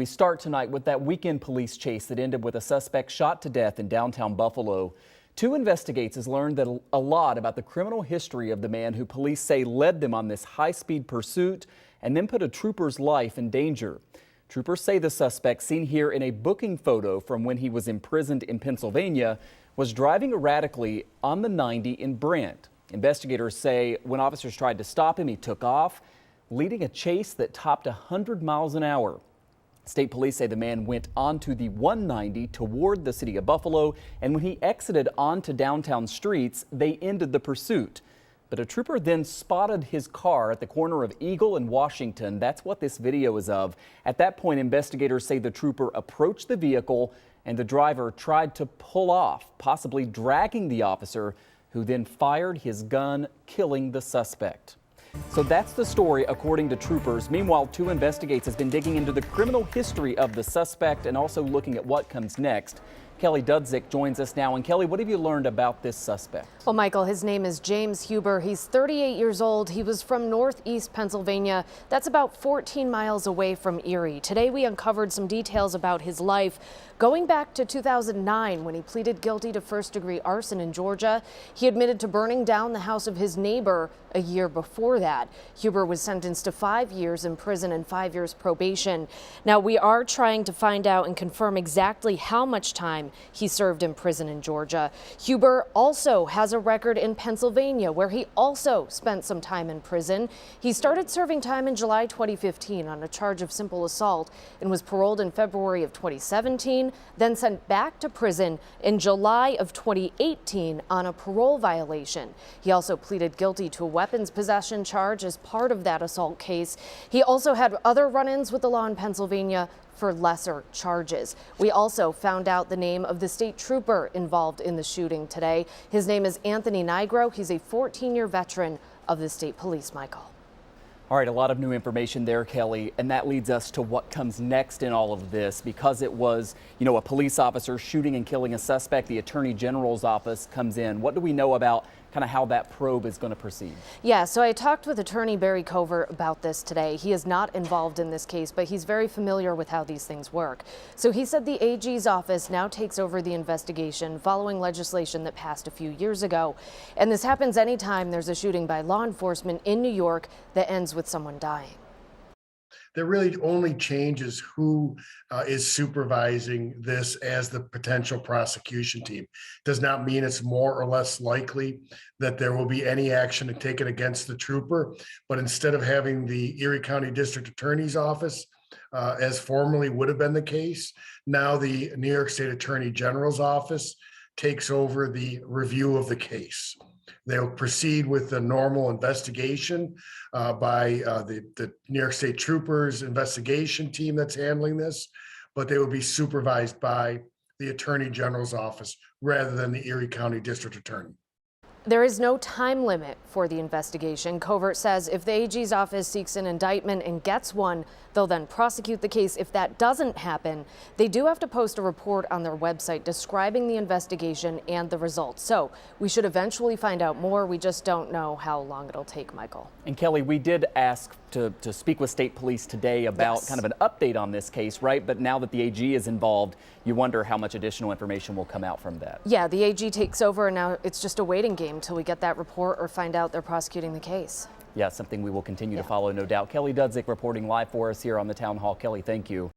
We start tonight with that weekend police chase that ended with a suspect shot to death in downtown Buffalo. Two investigators learned a lot about the criminal history of the man who police say led them on this high-speed pursuit and then put a trooper's life in danger. Troopers say the suspect, seen here in a booking photo from when he was imprisoned in Pennsylvania, was driving erratically on the 90 in Brent. Investigators say when officers tried to stop him, he took off, leading a chase that topped 100 miles an hour. State police say the man went onto the 190 toward the city of Buffalo, and when he exited onto downtown streets, they ended the pursuit. But a trooper then spotted his car at the corner of Eagle and Washington. That's what this video is of. At that point, investigators say the trooper approached the vehicle and the driver tried to pull off, possibly dragging the officer, who then fired his gun, killing the suspect. So that's the story, according to troopers. Meanwhile, two investigators have been digging into the criminal history of the suspect and also looking at what comes next. Kelly Dudzik joins us now. And Kelly, what have you learned about this suspect? Well, Michael, his name is James Huber. He's 38 years old. He was from northeast Pennsylvania. That's about 14 miles away from Erie. Today, we uncovered some details about his life going back to 2009 when he pleaded guilty to first-degree arson in Georgia. He admitted to burning down the house of his neighbor a year before that. Huber was sentenced to 5 years in prison and 5 years probation. Now, we are trying to find out and confirm exactly how much time he served in prison in Georgia. Huber also has a record in Pennsylvania, where he also spent some time in prison. He started serving time in July 2015 on a charge of simple assault and was paroled in February of 2017, then sent back to prison in July of 2018 on a parole violation. He also pleaded guilty to a weapons possession charge as part of that assault case. He also had other run-ins with the law in Pennsylvania for lesser charges. We also found out the name of the state trooper involved in the shooting today. His name is Anthony Nigro. He's a 14-year veteran of the state police, Michael. All right, a lot of new information there, Kelly, and that leads us to what comes next in all of this. Because it was, a police officer shooting and killing a suspect, the Attorney General's office comes in. What do we know about kind of how that probe is going to proceed? Yeah, so I talked with Attorney Barry Covert about this today. He is not involved in this case, but he's very familiar with how these things work. So he said the AG's office now takes over the investigation following legislation that passed a few years ago. And this happens anytime there's a shooting by law enforcement in New York that ends with someone dying. That really only changes who is supervising this as the potential prosecution team. Does not mean it's more or less likely that there will be any action taken against the trooper, but instead of having the Erie County District Attorney's Office, as formerly would have been the case, now the New York State Attorney General's Office takes over the review of the case. They'll proceed with the normal investigation by the New York State Troopers investigation team that's handling this, but they will be supervised by the Attorney General's office rather than the Erie County District Attorney. There is no time limit for the investigation. Covert says if the AG's office seeks an indictment and gets one, they'll then prosecute the case. If that doesn't happen, they do have to post a report on their website describing the investigation and the results. So we should eventually find out more. We just don't know how long it'll take, Michael. And Kelly, we did ask to speak with state police today about kind of an update on this case, right? But now that the AG is involved, you wonder how much additional information will come out from that. Yeah, the AG takes over, and now it's just a waiting game until we get that report or find out they're prosecuting the case. Yeah, something we will continue to follow, no doubt. Kelly Dudzik reporting live for us here on the Town Hall. Kelly, thank you.